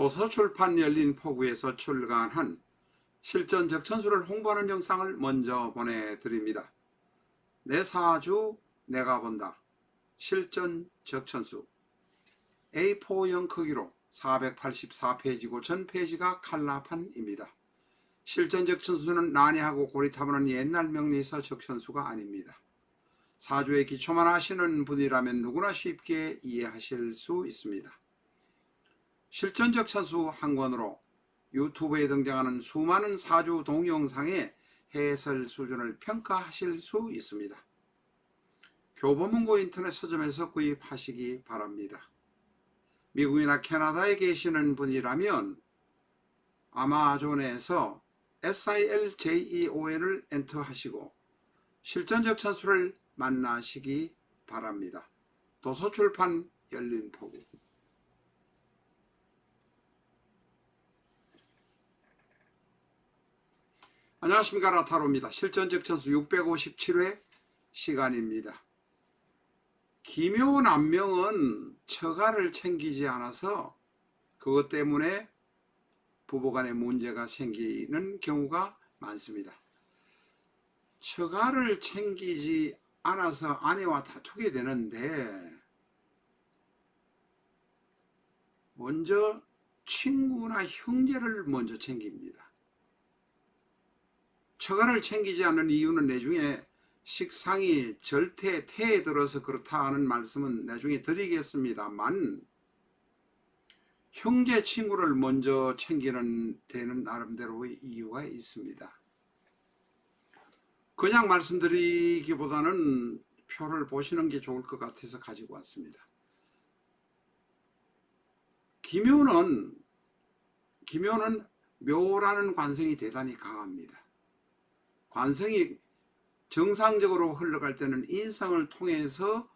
도서출판 열린 포구에서 출간한 실전 적천수를 홍보하는 영상을 먼저 보내드립니다. 내 사주 내가 본다. 실전 적천수 A4형 크기로 484페이지고 전 페이지가 칼라판입니다. 실전 적천수는 난이하고 고리타분한 옛날 명리서 적천수가 아닙니다. 사주의 기초만 아시는 분이라면 누구나 쉽게 이해하실 수 있습니다. 실전 적천수 한 권으로 유튜브에 등장하는 수많은 사주 동영상의 해설 수준을 평가하실 수 있습니다. 교보문고 인터넷 서점에서 구입하시기 바랍니다. 미국이나 캐나다에 계시는 분이라면 아마존에서 SILJEON을 엔터하시고 실전 적천수를 만나시기 바랍니다. 도서출판 열린 포구. 안녕하십니까, 라타로입니다. 실전 적천수 657회 시간입니다. 기묘남명은 처가를 챙기지 않아서 그것 때문에 부부간에 문제가 생기는 경우가 많습니다. 처가를 챙기지 않아서 아내와 다투게 되는데 먼저 친구나 형제를 먼저 챙깁니다. 처가를 챙기지 않는 이유는 나중에 식상이 절태 태에 들어서 그렇다는 말씀은 나중에 드리겠습니다만, 형제 친구를 먼저 챙기는 데는 나름대로의 이유가 있습니다. 그냥 말씀드리기보다는 표를 보시는 게 좋을 것 같아서 가지고 왔습니다. 기묘는 묘라는 관성이 대단히 강합니다. 관성이 정상적으로 흘러갈 때는 인성을 통해서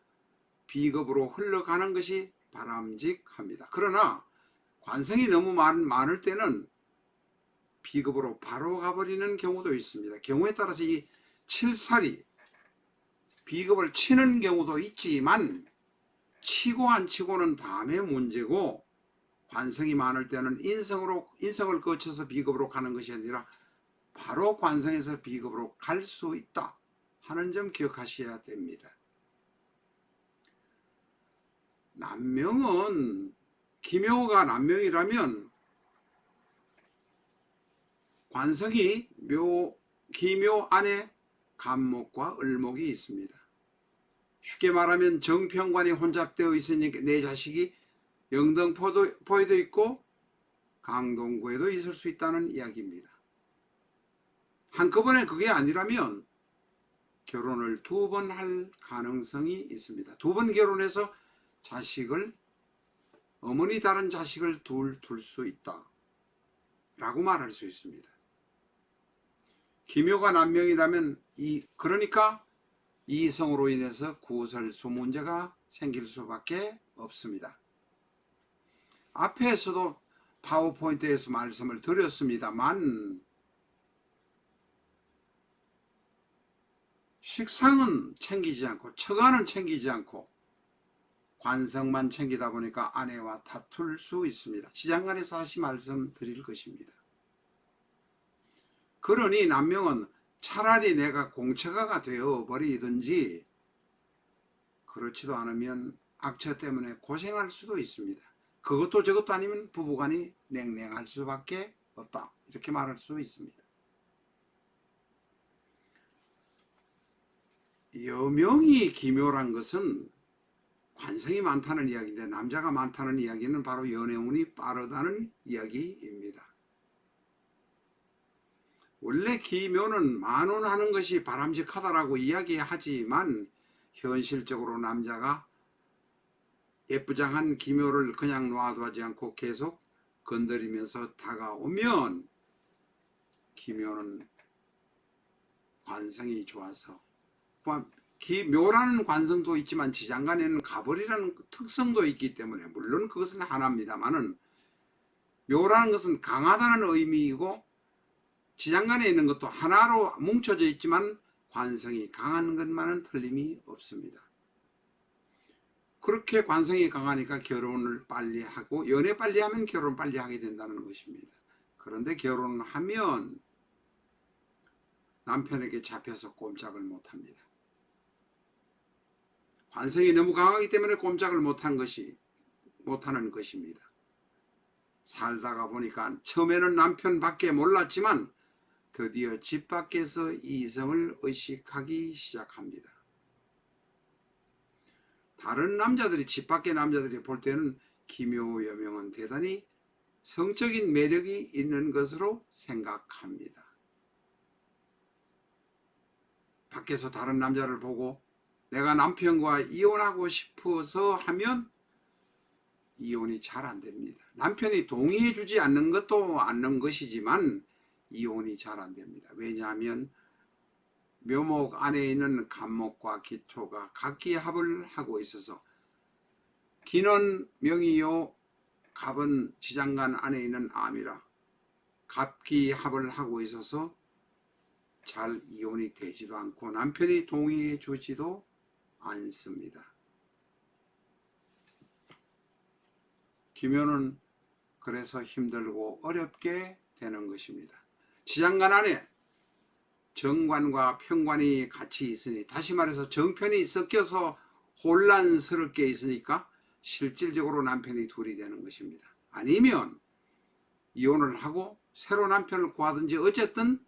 비겁으로 흘러가는 것이 바람직합니다. 그러나 관성이 너무 많을 때는 비겁으로 바로 가버리는 경우도 있습니다. 경우에 따라서 이 칠살이 비겁을 치는 경우도 있지만 치고 안 치고는 다음의 문제고, 관성이 많을 때는 인성을 거쳐서 비겁으로 가는 것이 아니라 바로 관성에서 비겁으로 갈 수 있다 하는 점 기억하셔야 됩니다. 남명은, 기묘가 남명이라면 관성이 기묘 안에 간목과 을목이 있습니다. 쉽게 말하면 정평관이 혼잡되어 있으니까 내 자식이 영등포에도 있고 강동구에도 있을 수 있다는 이야기입니다. 한꺼번에 그게 아니라면 결혼을 2번 할 가능성이 있습니다. 2번 결혼해서 어머니 다른 자식을 둘 수 있다 라고 말할 수 있습니다. 기묘가 남명이라면 그러니까 이성으로 인해서 구설수 문제가 생길 수밖에 없습니다. 앞에서도 파워포인트에서 말씀을 드렸습니다만, 식상은 챙기지 않고 처가는 챙기지 않고 관성만 챙기다 보니까 아내와 다툴 수 있습니다. 시장간에서 다시 말씀드릴 것입니다. 그러니 남명은 차라리 내가 공처가가 되어버리든지, 그렇지도 않으면 악처 때문에 고생할 수도 있습니다. 그것도 저것도 아니면 부부간이 냉랭할 수밖에 없다, 이렇게 말할 수 있습니다. 여명이 기묘란 것은 관성이 많다는 이야기인데, 남자가 많다는 이야기는 바로 연애운이 빠르다는 이야기입니다. 원래 기묘는 만운하는 것이 바람직하다라고 이야기하지만 현실적으로 남자가 예쁘장한 기묘를 그냥 놔두지 않고 계속 건드리면서 다가오면 기묘는 관성이 좋아서, 묘라는 관성도 있지만 지장간에는 가벌이라는 특성도 있기 때문에, 물론 그것은 하나입니다만은 묘라는 것은 강하다는 의미이고 지장간에 있는 것도 하나로 뭉쳐져 있지만 관성이 강한 것만은 틀림이 없습니다. 그렇게 관성이 강하니까 결혼을 빨리 하고, 연애 빨리 하면 결혼 빨리 하게 된다는 것입니다. 그런데 결혼을 하면 남편에게 잡혀서 꼼짝을 못합니다. 관성이 너무 강하기 때문에 꼼짝을 못하는 것입니다. 살다가 보니까 처음에는 남편밖에 몰랐지만 드디어 집 밖에서 이성을 의식하기 시작합니다. 다른 남자들이, 집 밖의 남자들이 볼 때는 김효여명은 대단히 성적인 매력이 있는 것으로 생각합니다. 밖에서 다른 남자를 보고 내가 남편과 이혼하고 싶어서 하면 이혼이 잘 안 됩니다. 남편이 동의해 주지 않는 것도 않는 것이지만 이혼이 잘 안 됩니다. 왜냐하면 묘목 안에 있는 간목과 기토가 각기 합을 하고 있어서, 기는 명이요 갑은 지장간 안에 있는 암이라 갑기 합을 하고 있어서 잘 이혼이 되지도 않고 남편이 동의해 주지도 않습니다. 김효는 그래서 힘들고 어렵게 되는 것입니다. 지장간 안에 정관과 편관이 같이 있으니, 다시 말해서 정편이 섞여서 혼란스럽게 있으니까 실질적으로 남편이 둘이 되는 것입니다. 아니면 이혼을 하고 새로 남편을 구하든지 어쨌든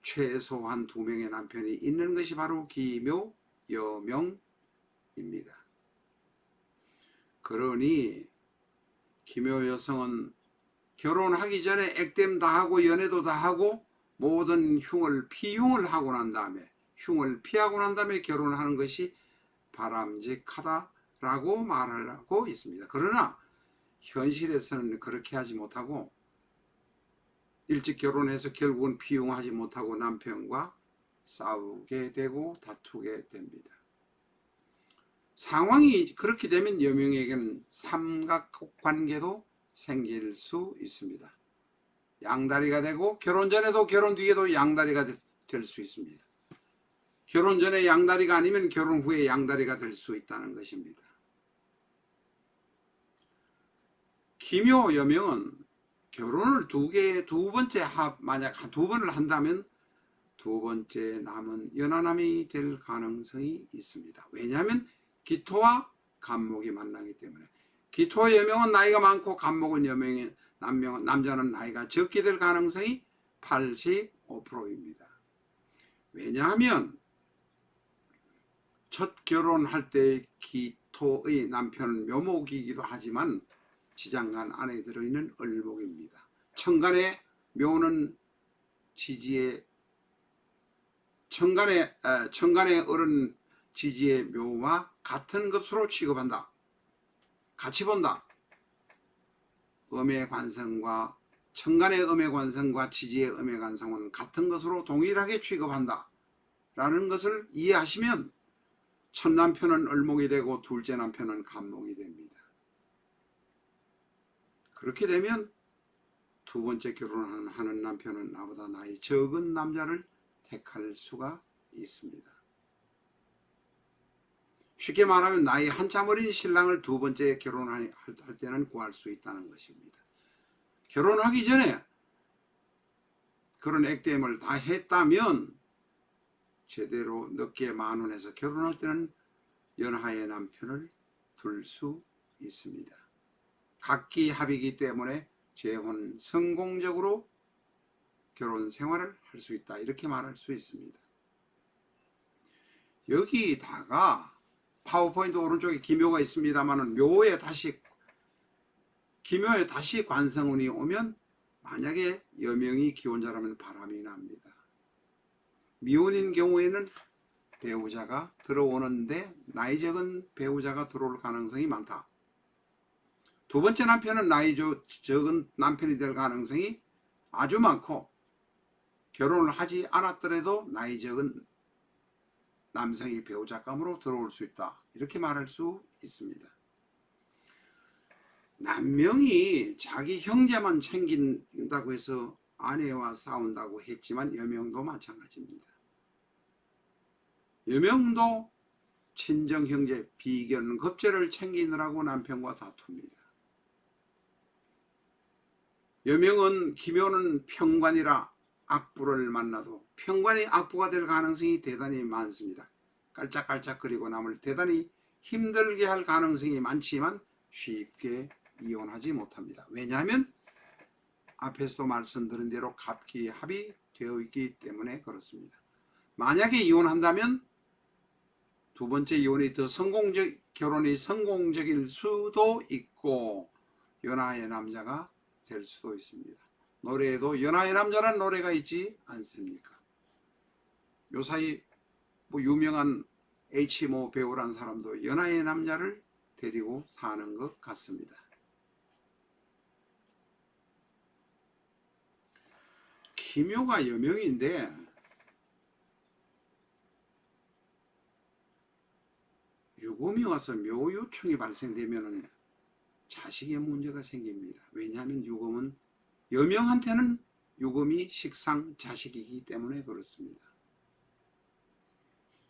최소한 2명의 남편이 있는 것이 바로 기묘, 여명입니다. 그러니 기묘 여성은 결혼하기 전에 액땜 다 하고 연애도 다 하고 모든 피흉을 하고 난 다음에, 흉을 피하고 난 다음에 결혼하는 것이 바람직하다라고 말하고 있습니다. 그러나 현실에서는 그렇게 하지 못하고 일찍 결혼해서 결국은 피흉하지 못하고 남편과 싸우게 되고 다투게 됩니다. 상황이 그렇게 되면 여명에게는 삼각관계도 생길 수 있습니다. 양다리가 되고, 결혼 전에도 결혼 뒤에도 양다리가 될 수 있습니다. 결혼 전에 양다리가 아니면 결혼 후에 양다리가 될 수 있다는 것입니다. 기묘 여명은 결혼을 만약 두 번을 한다면 두 번째 남은 연하남이 될 가능성이 있습니다. 왜냐하면 기토와 간목이 만나기 때문에. 기토 여명은 나이가 많고 간목은 남자는 나이가 적게 될 가능성이 85%입니다. 왜냐하면 첫 결혼할 때 기토의 남편은 묘목이기도 하지만 지장간 안에 들어있는 을목입니다. 천간의 묘는 천간의 을은 지지의 묘와 같은 것으로 취급한다. 같이 본다. 음의 관성과 천간의 음의 관성과 지지의 음의 관성은 같은 것으로 동일하게 취급한다 라는 것을 이해하시면 첫 남편은 을목이 되고 둘째 남편은 간목이 됩니다. 그렇게 되면 두 번째 결혼하는 남편은 나보다 나이 적은 남자를 택할 수가 있습니다. 쉽게 말하면 나이 한참 어린 신랑을 두 번째 결혼할 때는 구할 수 있다는 것입니다. 결혼하기 전에 그런 액땜을 다 했다면 제대로 늦게 만원해서 결혼할 때는 연하의 남편을 둘 수 있습니다. 각기 합이기 때문에 재혼 성공적으로 결혼 생활을 할 수 있다, 이렇게 말할 수 있습니다. 여기다가 파워포인트 오른쪽에 기묘가 있습니다만 기묘에 다시 관성운이 오면 만약에 여명이 기혼자라면 바람이 납니다. 미혼인 경우에는 배우자가 들어오는데 나이 적은 배우자가 들어올 가능성이 많다. 두 번째 남편은 나이 적은 남편이 될 가능성이 아주 많고, 결혼을 하지 않았더라도 나이 적은 남성이 배우자감으로 들어올 수 있다, 이렇게 말할 수 있습니다. 남명이 자기 형제만 챙긴다고 해서 아내와 싸운다고 했지만 여명도 마찬가지입니다. 여명도 친정 형제 비견 급제를 챙기느라고 남편과 다툽니다. 여명은 기묘는 평관이라 악부를 만나도 평관이 악부가 될 가능성이 대단히 많습니다. 깔짝깔짝거리고 남을 대단히 힘들게 할 가능성이 많지만 쉽게 이혼하지 못합니다. 왜냐하면 앞에서도 말씀드린 대로 갑기합이 되어 있기 때문에 그렇습니다. 만약에 이혼한다면 두 번째 이혼이 더 결혼이 성공적일 수도 있고 연하의 남자가 될 수도 있습니다. 노래에도 연하의 남자란 노래가 있지 않습니까? 요사이 유명한 H모 배우란 사람도 연하의 남자를 데리고 사는 것 같습니다. 기묘가 여명인데 유금이 와서 묘유충이 발생되면 자식의 문제가 생깁니다. 왜냐하면 유금은 여명한테는 유금이 식상 자식이기 때문에 그렇습니다.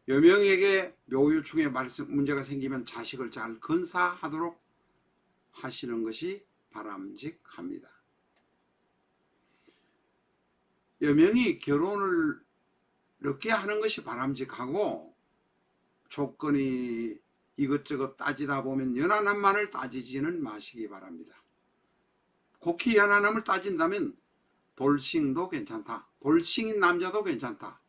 여명에게 묘유충의 문제가 생기면 자식을 잘 건사하도록 하시는 것이 바람직합니다. 여명이 결혼을 늦게 하는 것이 바람직하고 조건이 이것저것 따지다 보면 연하남만을 따지지는 마시기 바랍니다. 곡히 연하남을 따진다면 돌싱도 괜찮다. 돌싱인 남자도 괜찮다.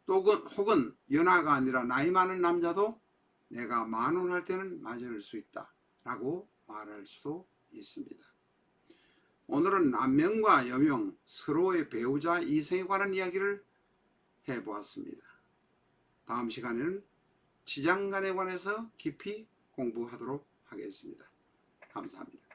또 혹은 연하가 아니라 나이 많은 남자도 내가 만혼할 때는 맞을 수 있다 라고 말할 수도 있습니다. 오늘은 남명과 여명 서로의 배우자 이성에 관한 이야기를 해보았습니다. 다음 시간에는 지장간에 관해서 깊이 공부하도록 하겠습니다. 감사합니다.